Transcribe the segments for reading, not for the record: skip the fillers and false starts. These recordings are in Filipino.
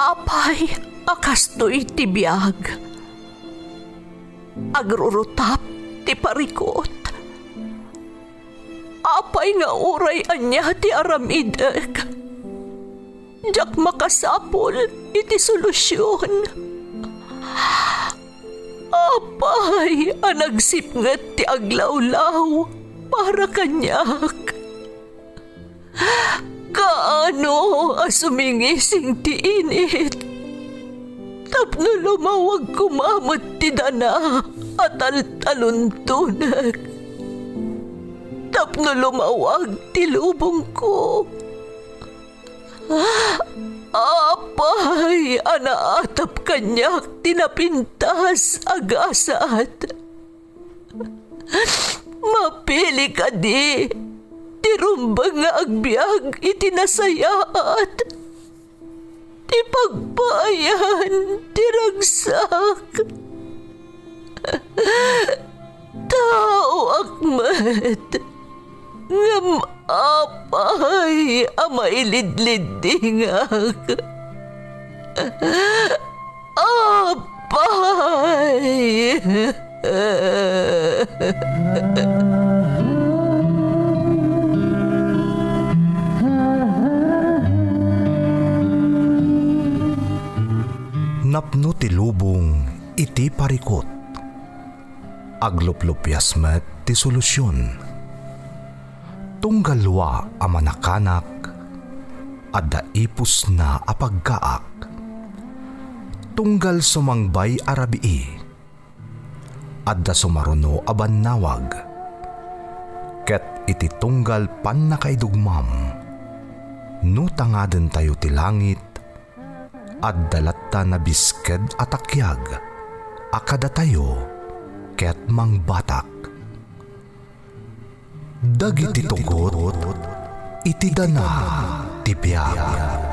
Apay, akastoy ti biyag. Agrurutap ti parikot. Apay nga uray anya ti aramidek. Jak makasapol iti solusyon. Apay, anagsipnget ti aglawlaw para kanyak. Kaano asumingising ti init? Tapno lumawag kumamot ti dana at taluntunag. Tapno lumawag ti lubong ko. Apay, anaatap kanyak tinapintas agasat. Mapili ka di, tirumbang nga agbyag itinasayaat. Ti pagbayan, tiragsak. Tao akmat, ngam apay, amailidlidingak. Apay. Napno ti lubong iti parikot. Agluplupyas met ti solusyon. Tunggalwa a manakanak, adda ipus na apagkaak. Tunggal sumangbay arabii, adda sumaruno a bannawag. Ket iti tunggal pan nakaidugmam, no tangaden tayo ti langit, adda latta na bisked atakyag, akada tayo ket mangbatak. Dagiti tugot, iti dana ti biag.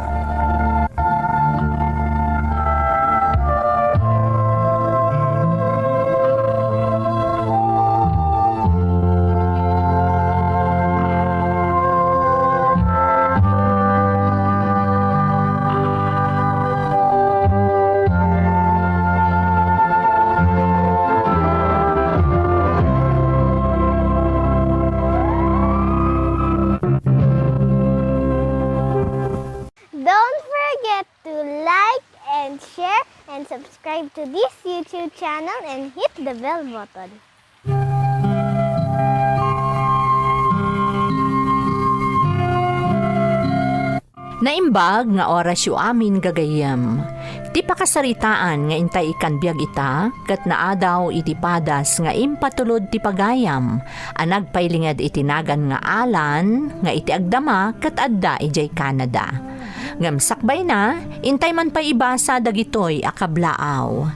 Don't forget to like and share and subscribe to this YouTube channel and hit the bell button. Naimbag nga oras yu amin gagayam. Ti pakasaritaan nga intay ikan biag ita, kat naadaw iti padas nga impatulod ti pagayam, anagpailingad itinagan nga alan, nga iti agdama kat adda ijay Canada. Ngam sakbay na, intay man pa ibasa dagitoy akablaaw.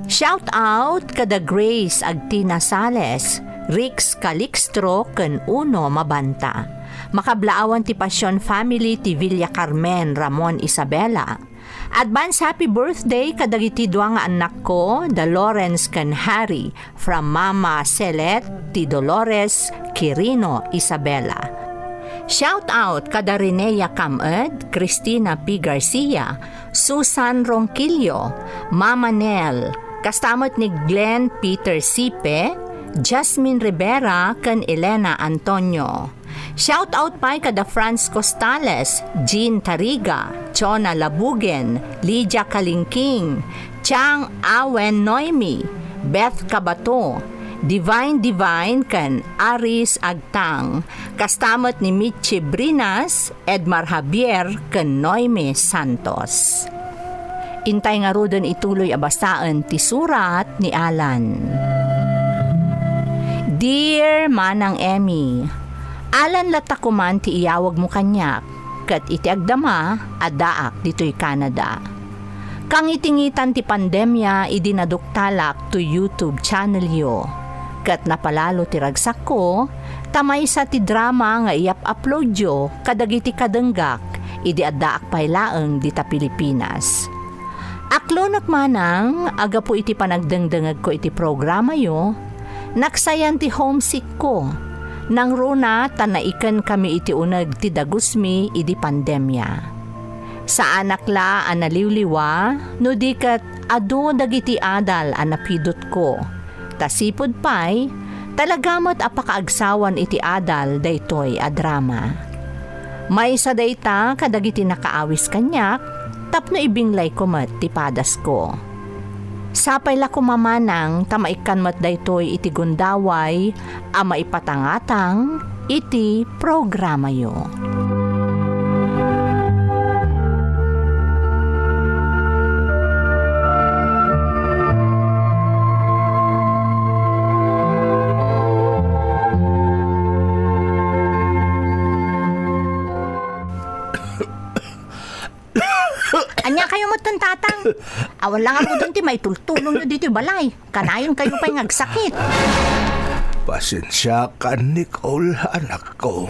Shout out kada Grace Agtina Sales, Rix Calixtro ken Uno Mabanta. Makablaawan ti Pasyon Family ti Villa Carmen Ramon Isabela. Advance happy birthday kadagiti dua nga anak ko, the Lawrence ken Harry, from Mama Celet ti Dolores Quirino Isabela. Shout out kada Renea Camed, Cristina P. Garcia, Susan Ronquillo, Mama Nel, kastamot ni Glenn Peter Sipe, Jasmine Rivera ken Elena Antonio. Shout out pa kada Franz Costales, Jean Tariga, Chona Labugen, Lydia Kalingking, Chang Awen Noemi, Beth Cabato, Divine kan Aris Agtang, kastamot ni Michi Brinas, Edmar Javier kan Noemi Santos. Intay nga rudon ituloy abasaan ti surat ni Alan. Dear Manang Emmy, Alan latakuman ti iyawag mo kanyak, kat iti agdama, adaak dito'y Canada. Kang itingitan ti pandemya, idinaduktalak to YouTube channel yo. Kat napalalo ti ragsak ko, tamay sa ti drama nga iap-upload yo, kadagiti kadenggak, idi adaak pailaeng dita Pilipinas. Aklo nakmanang, aga po iti panagdengdengag ko iti programa yo, naksayan ti homesick ko. Nang runa, tanaikan kami iti unag ti dagusmi idi pandemya. Sa anak la ang naliwliwa, no di kat ado dagiti adal ang napidot ko. Tasipod pa'y, talagamot apakaagsawan iti adal daytoy a drama. May sa dayta kadagiti nakaawis kanyak, tapno ibinglay ko mat ti padas ko. Sapay la kumamanang tamaikan mat daytoy iti gundaway, a maipatangatang iti programa yo. Anya kayo mo tatang. Awan lang ako dun ti may tultulong nyo dito balay. Kanayon kayo pa'y ngagsakit. Pasensya ka, Nicole, anak ko.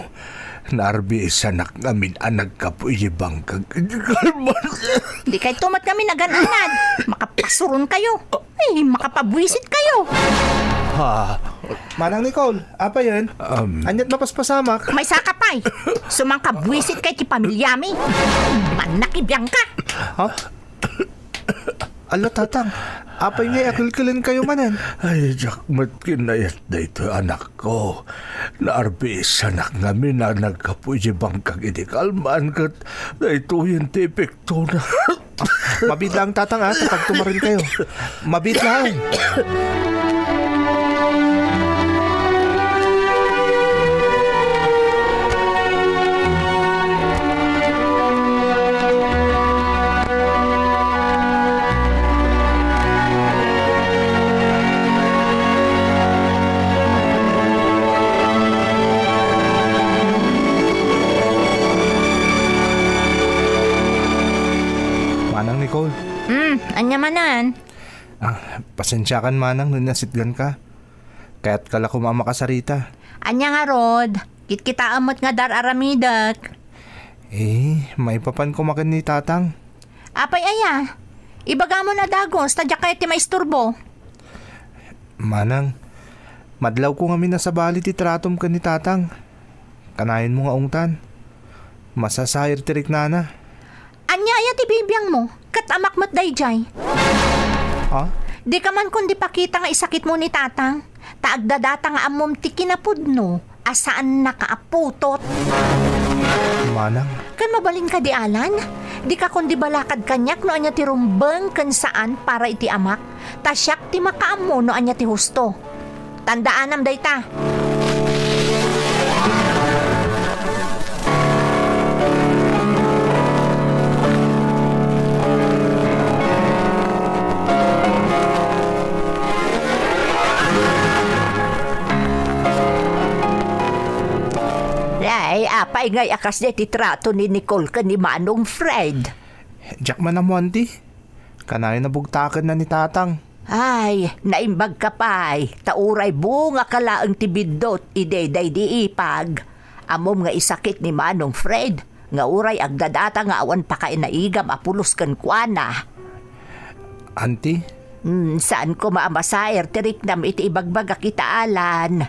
Narbis anak ngamin anak ka po ibang kag... Di kay tumat kami nagananad. Makapasuron kayo. Ay, makapabwisit kayo. Ha? Manang Nicole, apa yan? Anyat mapaspasamak. May sakapay. Sumangkabwisit kay ti pamilyami. Manakibiyang ka. Ha? Ala tatang, apay ngay akilkilin kayo manan. Ay, jakmat kinayat na ito, anak ko. Narbis anak ngamin na nagkapuji bang kag idikalman kat na ito yung tipekto na. Mabit lang tatang ha, kapag tumarin kayo. Mabit lang. Manang Nicole, Anya manan. pasensya kan manang nung nasitgan ka. Kaya't kala kumama ka sa Rita. Anya nga rod. Kitkita amot nga dar aramidak. May papan kumakin ni tatang. Apay aya. Ibaga mo na dagos. Tadya kayo ti maisturbo. Manang, madlaw ko kami na sa bali ti tratom ka ni tatang. Kanayin mo nga ungtan. Masasayar tirik nana. Anya aya ti bibiyang mo. Katamak mat dayjay. Ha? Di ka man kundi pakita nga isakit mo ni tatang. Taagdadata nga amom ti kinapudno. Asaan nakaaputot. Manang, Kan mabalin ka di alan? Di ka kundi balakad kanyak no anya ti rumbeng kan saan para iti amak. Tasyak ti makaamo no anya ti husto. Tandaanam dayta. Ay, apay ngay akas de ti trato ni Nicole ka ni Manong Fred. Jack man na mo auntie. Kanayin na bugtakan na ni tatang. Ay, naimbag ka pa'y. Tauray bunga ka laang tibidot ideday di ipag. Amom nga isakit ni Manong Fred. Nga uray agdadata nga awan pa kay naigam apulos kan kuana. Auntie, Saan ko maamasayer tirik nam iti ibagbaga kita alan.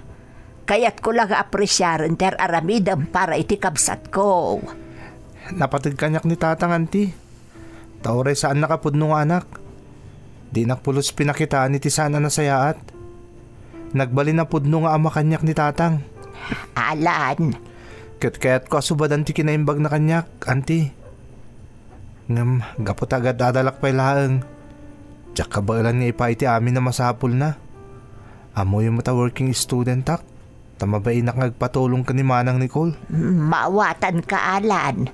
Kaya't ko lang apresyaren ter aramidam para iti kabsat ko. napatid kanyak ni tatang auntie. Tauray saan nakapudno nga anak. Di nakpulos pinakitaan ni ti sana nasayaat. Nagbali na pudno nga ama kanyak ni tatang. Alan, Kaya't ko asubadan ti kinaimbag na kanyak, auntie. Ngam, gapot agad dadalak pa'y laang. Diyak kabailan niya ipa iti amin na masapul na. Amo yung mata working student tak. Tamabay na ngagpatulong ka ni Manang Nicole. mawatan ka alan.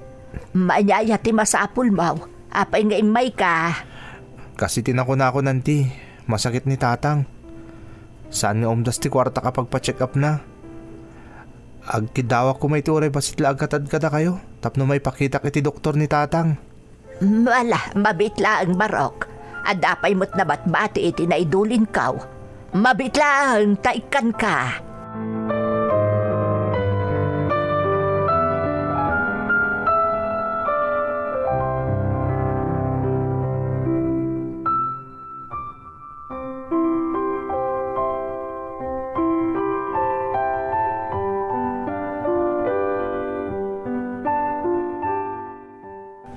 Manyaya ti masapul maw. Apay nga imay ka. Kasi tinako na ako nanti. Masakit ni tatang. Saan nga umdas ti kwarta kapag pa-check up na? Agkidawa ko may turay basit la agkatad kada kayo. Tapno may pakita iti doktor ni tatang. Wala, mabitla ang barok. At apay mo't nabatbati iti naidulin kaw. Mabitla ang taikan ka.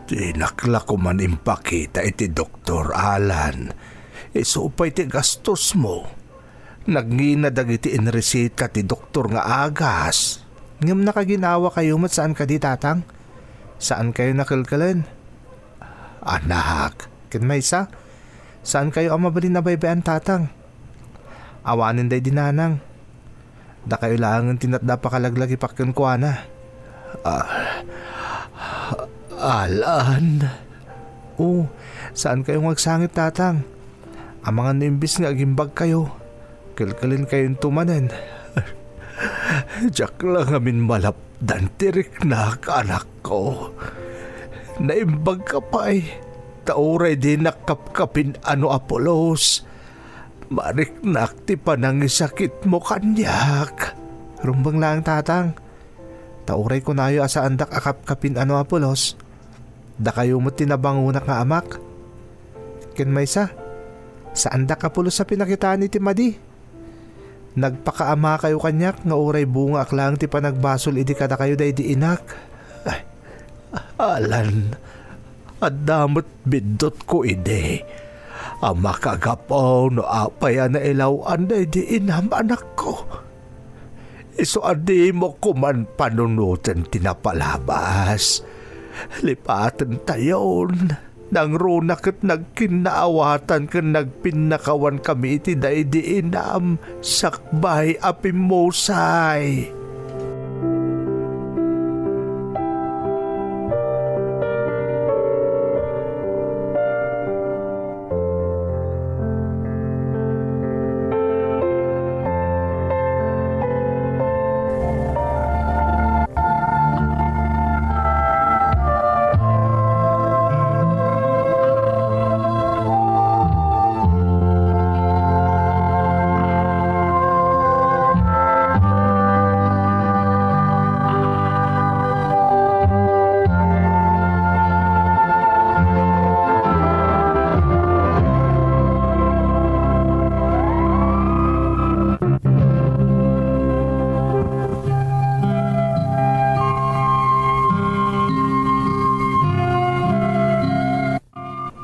Tinakla ko man impakita iti Dr. Alan. Isupay ti gastos mo. Nagnginadag iti inresita ti doktor nga agas. Ngam nakaginawa kayo mat saan ka di tatang? Saan kayo nakalkalan? Anak, Ken maysa, saan kayo ang mabalin na baybayan tatang? Awanin day dinanang. Da kayo lang tinatda pa kalaglag ipakyan ko ana. Alan. Oo, saan kayo magsangit tatang? Ang mga nimbis nga agimbag kayo. Kalkalin kayong tumanan. Diyak lang amin malapdan tirik na anak ko. Naimbag ka pa eh. Tauray din nakapkapin ano Apolos. Mariknak ti panang isakit mo kanyak. Rumbang lang tatang. Tauray ko na asa andak akapkapin ano Apolos. Da kayo mo tinabangunak nga amak. Ken maysa, saan da Apolos sa pinakitaan ni Timadi? Nagpakaama kayo kanyak nga uray bunga aklang ti panagbasol idi kada kayo day di inak. Alan, adamot bidot ko ide. Ang makagapaw no apay na ilawan na di inam anak ko. Iso adi mo kuman panunutan tinapalabas. Lipatan tayon. Nang runak at nagkinaawatan ka nagpinakawan kami iti day di inam sakbay apimosay.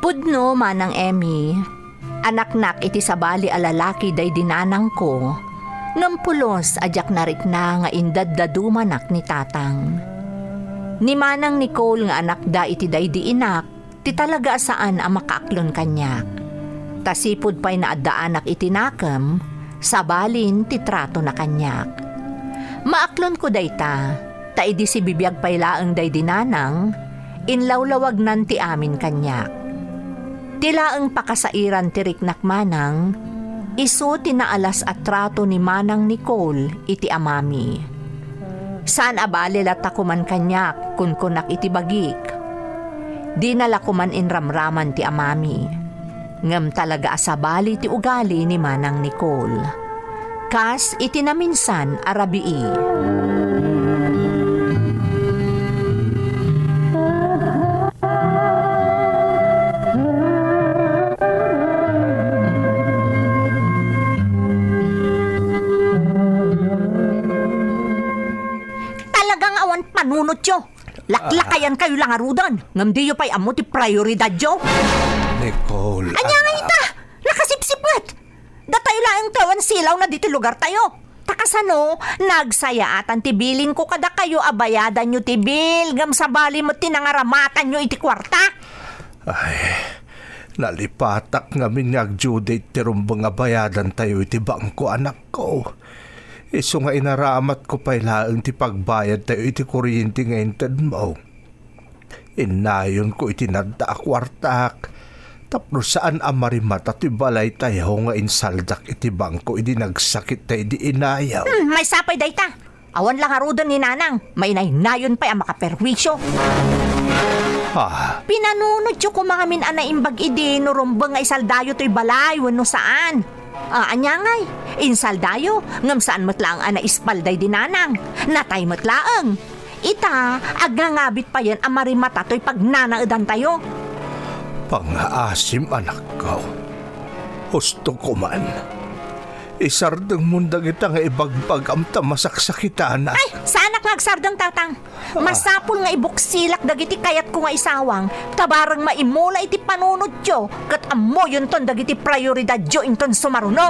Pudno manang Emmy, anak-nak iti sabali a lalaki day dinanang ko, nampulos ajak narik na nga indad-dadumanak ni tatang. Ni manang Nicole nga anak da iti day di inak, ti talaga saan ang makaaklon kanyak. Tasipod pa'y naadaanak iti nakam, sabalin ti trato na kanyak. Maaklon ko day ta idi si bibiyag pa'y laang day dinanang, inlawlawag nan ti amin kanyak. Tilaang pakasairan tirik nakmanang, iso tinaalas at trato ni manang Nicole iti amami. Saan abalilat ako man kanyak kun kunak iti bagik. Di nala ko man inramraman ti amami. Ngam talaga asabali ti ugali ni manang Nicole. Kas iti naminsan arabii. Panunot yo. Laklakayan kayo lang arudan. Ngam di yo pa'y amo ti prioridad yo. Nicole. Anya nga ita. Nakasipsipet. Datayo lang tawan silaw na dito lugar tayo. Takasano, nagsaya atan ti biling ko kada kayo abayadan nyo ti bil. Ngam sabali mo tinangaramatan nyo iti kwarta. Ay, nalipatak ngamin nag-due-date ti rumbang abayadan tayo iti bangko anak ko. Iso nga inaramat ko pa'y laang ti pagbayad tayo iti kuryente nga inted mo. Inayon ko iti nadda akwartak. Tapno saan amarimat at ibalay tayo nga insaldak iti bangko iti nagsakit tayo di inayaw. May sapay dayta. Awan lang arudan ni nanang. May nayon pa'y ang makaperwisyo. Pinanunod yo ko mga minanaimbag idi no rumbang nga isaldayo to'y balay wano saan. Anya ngay, insaldayo, ngam saan matlaang ana ispalday dinanang, natay matlaang. Ita, agngangabit pa yan amarimata to'y pagnanaadan tayo. Pangaasim anak ko, husto ko man. Isardang mundang ita nga ibagbag am tamasaksakitan. Ay, sana ngagsardang tatang. Masapul nga ibuksilak dagiti kayat ko nga isawang. Tabarang maimula iti panunod yo. Kat amo yun ton dagiti prioridad yo inton sumaruno.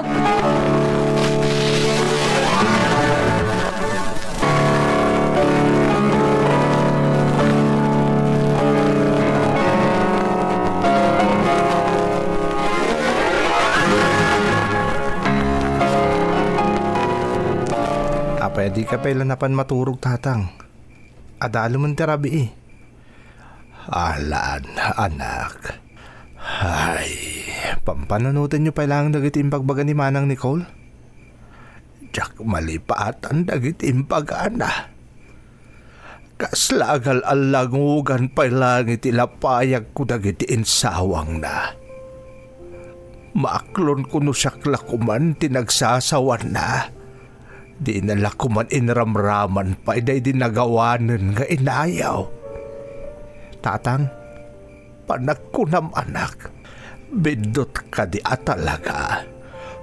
Pwede ka napan maturog tatang. Adalo man tirabi eh. Alan, anak. Ay, pampanunutan nyo lang dagiti impagbaga ni Manang Nicole? Diyak malipatan dagiti impagana. Kaslagal alangugan lang iti lapayag ko dagiti insawang na. Maaklon ko no siyakla kuman tinagsasawan na. Di nala kuman inramraman pa iday di nagawanan nga inayaw. Tatang, Panagkunam anak, bidot ka di atalaga.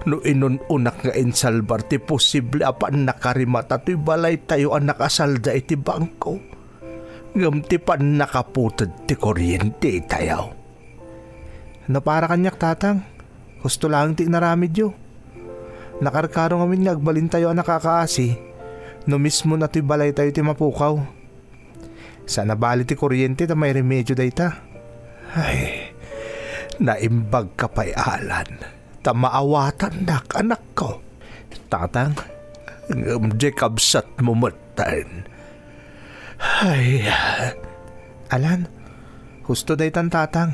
No inununak nga insalbar ti posible apan nakarimata to'y balay tayo ang nakasalda iti bangko. Ngam ti pan nakaputod ti kuryente tayo. no para kanyak tatang. Gusto lang ti naramid yo. Nakarkaro ngamin nga agbalin tayo ang nakakaasi. No mismo na to'y balay tayo ti mapukaw. Sana bali ti kuryente ta may remedyo dayta. Ay, naimbag ka pa'y Alan. Tamaawatan anak ko. Tatang, Di kabsat mo matan. Ay, Alan, husto daytan tatang.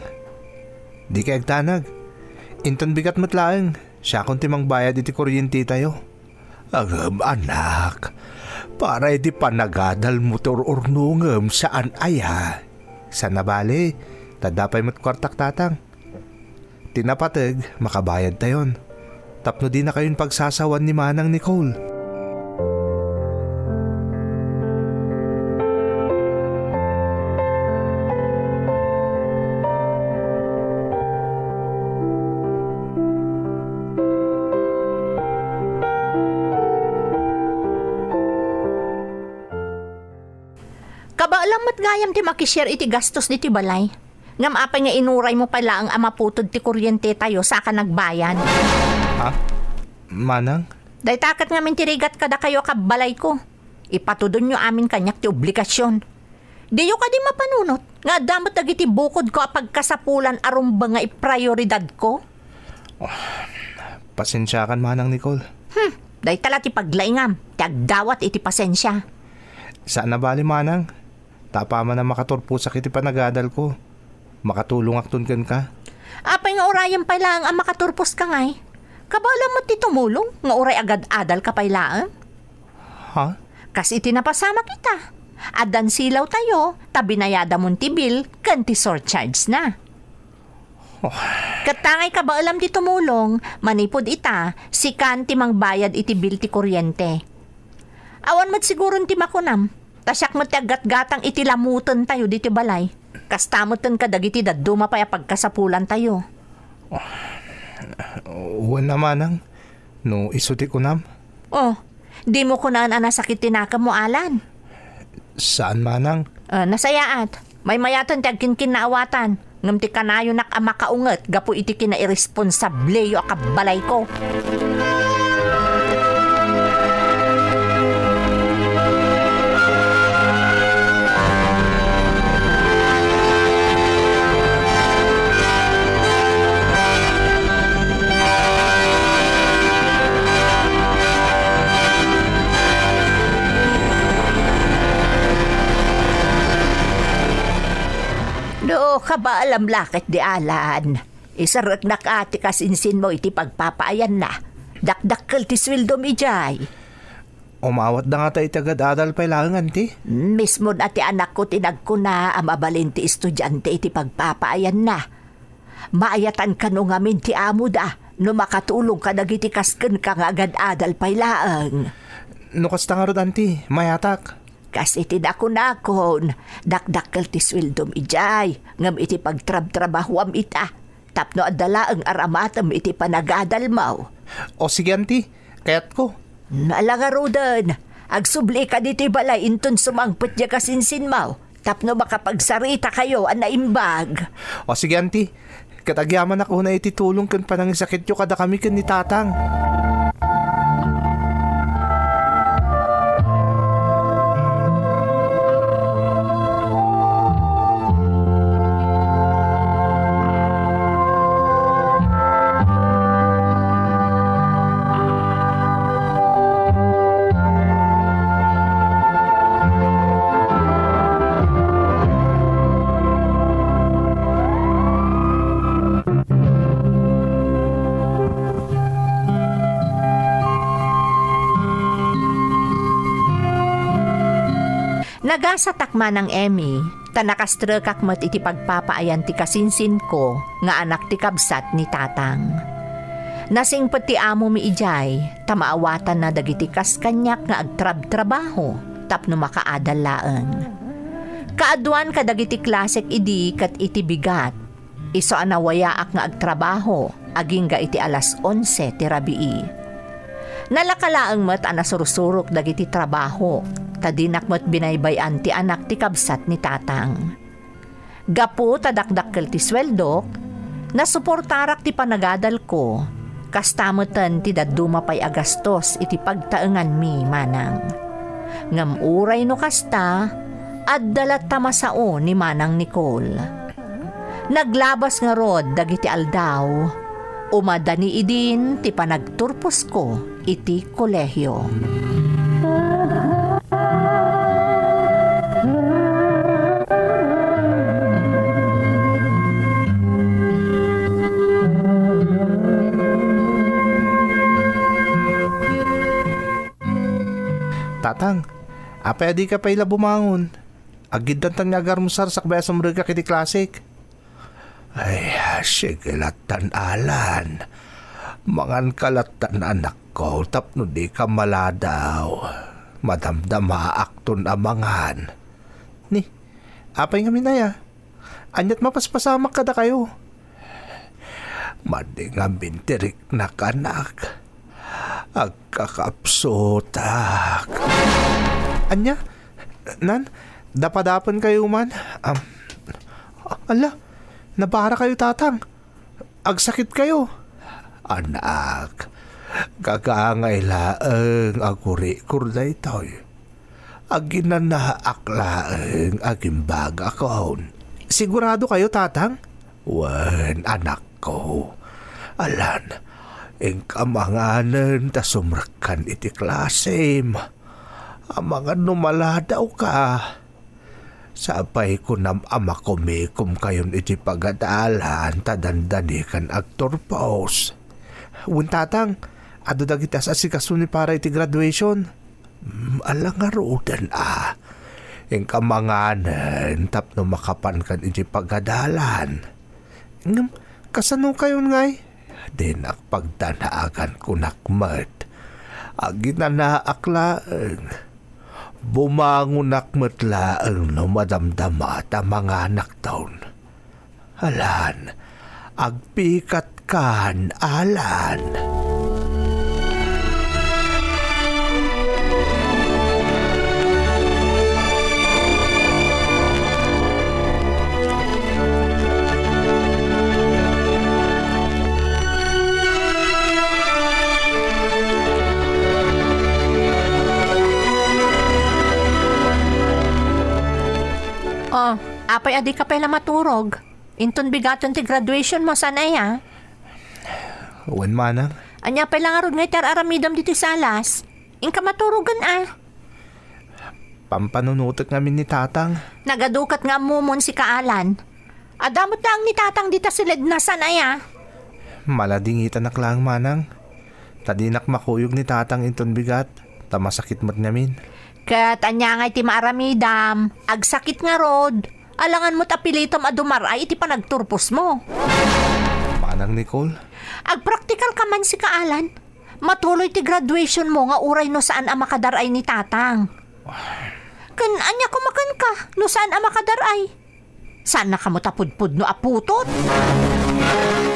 Di kay agtanag. Inton bigat matlaeng. Siya kung timang bayad iti kuryente tayo. anak, para di panagadal motor urnungem saan aya. Sana bali, tadapay mo't kwartak tatang. Tinapatag, makabayad tayon. Tapno di na kayon pagsasawan ni Manang Nicole. Kabaalam mat gayam ti makishare iti gastos ni ti balay. Ngam apay nga inuray mo pala ang amaputod ti kuryente tayo sa ka nagbayan. Ha? Manang? Day takat nga mintirigat kada kayo kabalay ko. Ipatudon nyo amin kanyak ti obligasyon. Diyo ka di mapanunot. Nga damot dagiti bukod ko apag kasapulan arumba nga iprioridad ko. Pasensya kan Manang Nicole. Day tala ti paglaingam. Ti agdawat iti pasensya. Saan na bali Manang? Tapa man na makaturpo sa kiti panagadal ko. Makatulong aktun ka. Apay nga orayan pala ang makaturpos ka ngay. Kabaalam mo ti tumulong. Nga oray agad adal ka pailaan. Ha? Kasi tinapasama kita. Adan silaw tayo, tabinayada mong ti bill, kanti surcharge na. Katangay ka ba alam di tumulong, manipod ita, si kanti mang bayad iti bill ti kuryente. Awan mat siguro ti makunam, tasyak mo ti agat-gatang iti lamutan tayo diti balay. Kastamutan ka dagiti daduma pa pagkasapulan tayo. Uwan na Manang. No isuti ko nam. Oh, di mo kunaan anasakit tinaka mo alan. Saan Manang? Nasayaat. May mayatan ti agkinkin na awatan. Ngam ti kanayo nak makaunget gapu iti kina-irresponsable yo akabalay ko. Do, kaba alam lakit di Alan. Isarag na ka ati kasinsin mo iti pagpapaayan na. Dakdakkel ti sweldo mi jay. Umawat na nga tayo tagad-adal pailangan ti. Mismo na ti anak ko tinagko na amabalin ti estudyante iti pagpapaayan na. Maayatan ka no ngamin ti amo da. No makatulong ka dagiti kasken ka nga agad-adal pailaang. No kasta nga rod anti, mayatak. Kasi tinakon-akon, dakdakkel ti sweldo mi jay. Ngam iti pagtrab-trabahuam ita. Tapno adala ang aramatam iti panagadal mo. O sige anti, kayat ko. Naalanga rodan, Agsubli ka dito balay inton sumangpot diya kasinsin mo. Tapno makapagsarita kayo ang naimbag. O sige, auntie. Katagyaman ako na ititulong kan panang sakit yo kada kami kan ni tatang. Nagasatakman ng Emmy, tanakastrekak mo't iti pagpapaayan ti kasinsin ko nga anak ti kabsat ni tatang. Nasingpet ti amo mi ijay, tamaawatan na dagiti kas kanyak nga agtrab-trabaho, tapno makaadal laeng. Kaaduan ka dagiti klasek idi kat iti bigat, iso anawayaak nga agtrabaho, aging ga iti alas 11 ti rabii. Nalakalaeng mo't anasursurok dagiti trabaho, tadinak mo't binaybayan ti anak ti kabsat ni tatang. Gapu tadakdakkel ti sweldok, nasuportarak ti panagadal ko, kastamutan ti daduma pay agastos iti pagtaengan mi manang. Ngamuray no kasta, addalat tamasao ni manang Nicole. Naglabas nga rod dagiti aldaw, umadani idin ti panagturpos ko iti kolehyo. Tatang, apay ka pa ila bumangon. Agid dantan nga agarmusar sa kabaya sumrega kiti klasik. Ay, sige latan alan. Mangan kalatan anak ko, tapno di ka maladaw. Madamdama akton amangan. Ni, apay nga minaya. Anyat mapaspasamak kada kayo. Madingang bintirik na kanak. Agkakapsotak. Anya? Nan, dapadapan kayo man. Ala, nabara kayo tatang. Agsakit kayo. Anak, gagangaylaeng aguri kurday toy. Aginanaaklaeng agimbag akon. Sigurado kayo tatang? Wen, anak ko. Alan, ing kamanganan ta sumrakan iti klasem. Amangan numaladaw ka. Sapay ko nam ama kumikum kayon iti pagadalan tadandani kan agturpos. Wen tatang, ado dagitas asikasuni para iti graduation. Alangarudan ing kamanganan tapno makapan kan iti pagadalan. Ngam, kasano kayon ngay? Din pagdanaagan ko nakmat. Aginanaaklaeng. Bumangon nakmatlaeng no madamdama ta mga anak taon. Alan, agpikat kan alan. Oh, apay adi ka pala maturog. Inton bigaton ti graduation mo sanay ha. Wen manang? Anya pala nga rod nga iti aramidam dito sa alas. Inka maturugan Pampanunutok namin ni tatang. Nagadukat nga mumon si Kaalan. Adamot lang ni tatang dita silid na sanay Maladingitan na klang manang. Tadinak makuyog ni tatang inton bigat. Tamasakit mat namin. Kat anya nga iti maaramidam. Agsakit nga rod. Alangan mo't apilitom adumaray iti panagturpos mo. Manang Nicole? Agpraktikal ka man si Kaalan. Matuloy ti graduation mo nga uray no saan ang makadaray ni tatang. Kan anya kumakan ka no saan ang makadaray. Saan na ka mo tapudpud no aputot?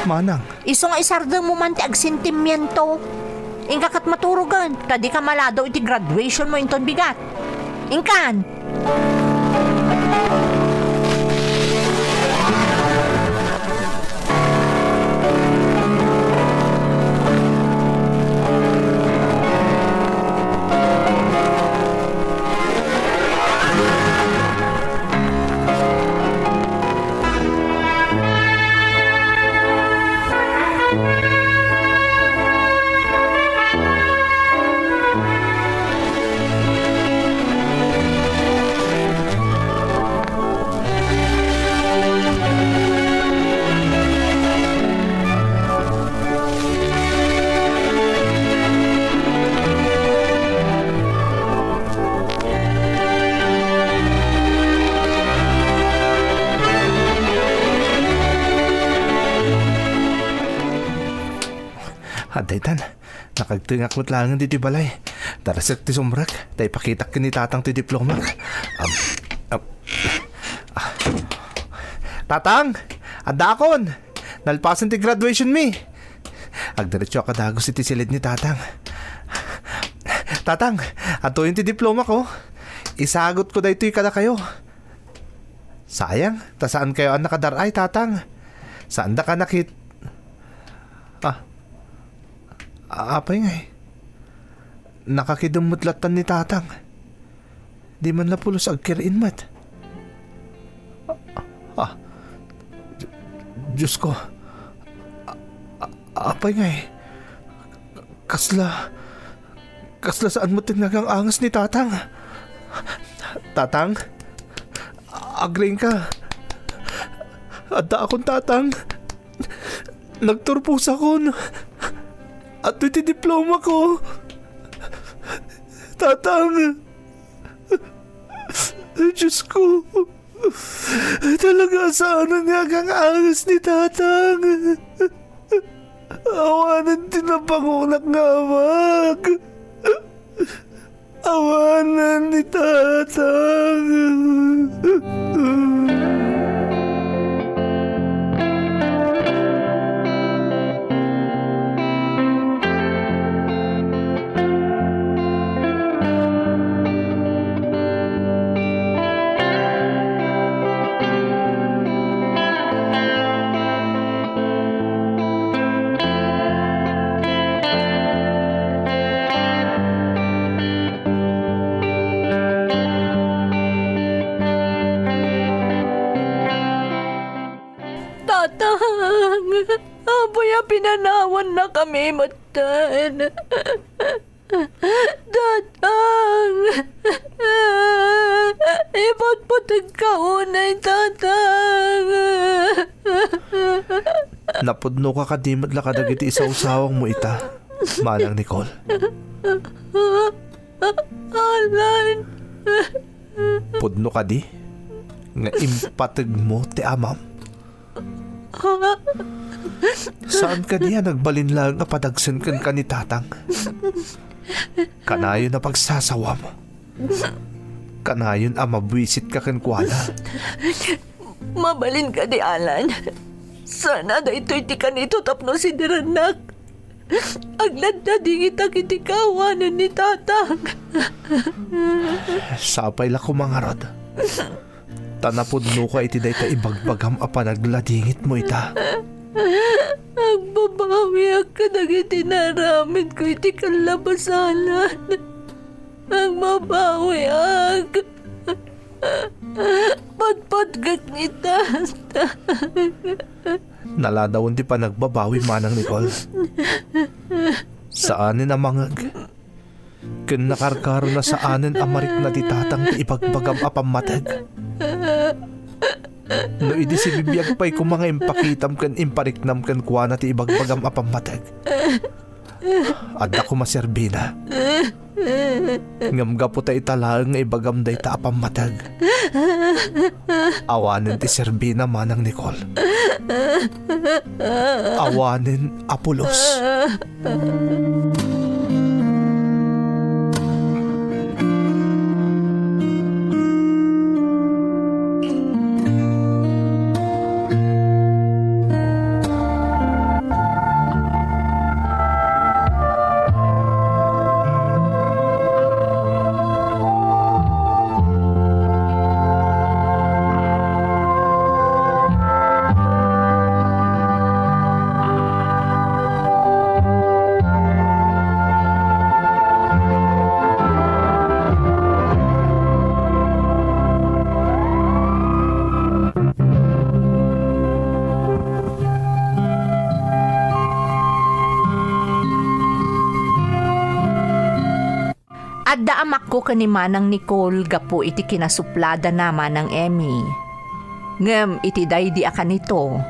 Manang? Iso nga isardang mo man ti agsentimiento. Ingkakat maturugan, kadi ka malado iti graduation mo inton bigat. Ingkan! Adaytan, nakagtingak mo't lang di balay. Darasak ti sumrak, tay pakitak ni tatang ti diploma. Tatang, adakon, nalpasan ti graduation mi. Agdiretso ka dagos iti silid ni tatang. Tatang, ato yung ti diploma ko. Isagot ko da ito'y kada kayo. Sayang, ta saan kayo ang nakadaray, tatang? Saan da ka apay nga eh. Nakakidumutlatan ni tatang. Di man napulos agkirin mat. Diyos ko. Apay nga eh. Kasla saan mo tinagang angas ni tatang? Tatang? Agring ka. Adda akong tatang. Nagturpos ako. At iti diploma ko. Tatang. Diyos ko. Talaga saan ang ngagang angas ni tatang? Awanan din ang pangunak nga amag. Awanan ni tatang. Tatang, aboy pinanawan na kami matan. Tatang, ipot-putag ka unay, tatang. Napudno ka kadimot la kadagiti isaw-sawang mo ita. Manang Nicole. Alan. Pudno ka di. Nga impatag mo ti amam. Saan ka niya nagbalin lang nga padagsan kan ka ni tatang? Kanayon na pagsasawam. Kanayon ang mabwisit ka kan kuwala. Mabalin ka di, Alan. Sana da ito'y ti kanito tapno si Diranak. Aglad na di kita kitikawanan ni tatang. Sapay la ko mga rod. Tanapudno ka iti day ka ibagbagam a panagladingit mo ita. Ang babawi ang kadagiti naramid ko iti kalabasalan. Ang mabawi ang patpatgak ni tatang. Naladawon ti pa nagbabawi manang Nicole. Saanin ang mangag? Kun nakarkaro na saanin amarik na ti tatang ti ibagbagam a pamatag. No idi si bibiyag pa'y kung mga impakitam kan impariknam kan kuha na ti ibagbagam a pamatag. Adda ko maserbina. Ngamga po ta italaang nga ibagam day ta a pamatag. Awanin ti serbina manang Nicole. Awanin apulos. At daamak ko kanimanang Nicole gapo iti kinasuplada naman ng Emmy. Ngem iti daydi akan nito,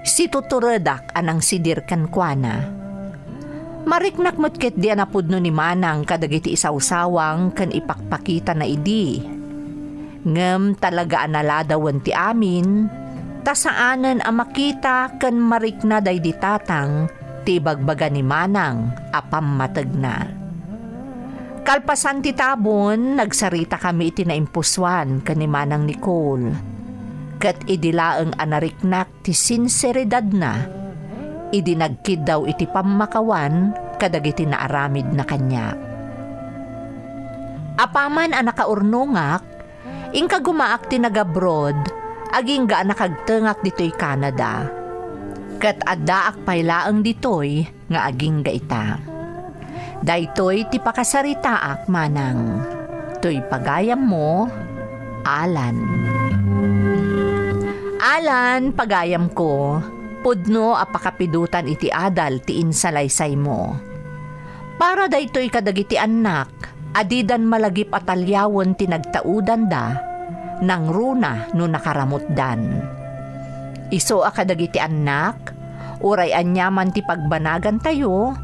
si tuturedak anang sidir kankwana. Mariknak mutket di anapudno ni Manang kadagiti isawsawang kan ipakpakita na idi. Ngem talaga analadawan ti amin, tasaanan ang makita kan marikna daydi tatang ti bagbaga ni Manang apam matagna. Kalpasan ti tabon, nagsarita kami iti naimpuswan kan ni Manang Nicole. Kat idilaeng anariknak ti sinseridad na, idinagkid daw iti pamakawan kadagiti naaramid na kanya. Apaman ang nakaurnungak, ingka gumaak ti nagabroad, aging ga nakagtengak dito'y Canada. Kat addaak paylaang dito'y nga aging ga ita. Daytoy ti pakasaritaak Manang, to'y pagayam mo, Alan. Alan, pagayam ko, pudno apakapidutan iti adal ti insalaysay mo. Para daytoy kadagiti anak, adidan malagip atalyawon ti nagtaudan da, nang runa no nakaramot dan. Iso a kadagiti anak, uray anyaman ti pagbanagan tayo,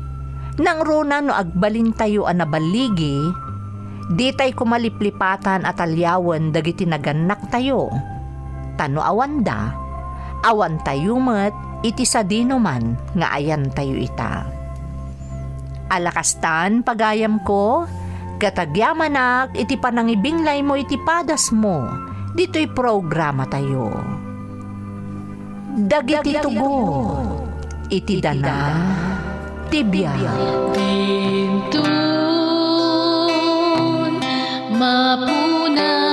nang runa no agbalin tayo a nabaligi, di tay kumaliplipatan atalyawon dagiti naganak tayo. Tano awanda, awan tayo met, iti sadino man nga ayan tayo ita. Alakastan pagayam ko, katagyamanak iti panangibinglay mo iti padas mo, dito'y programa tayo. Dagiti tugo, iti dana, tibya. Tintun, mapuna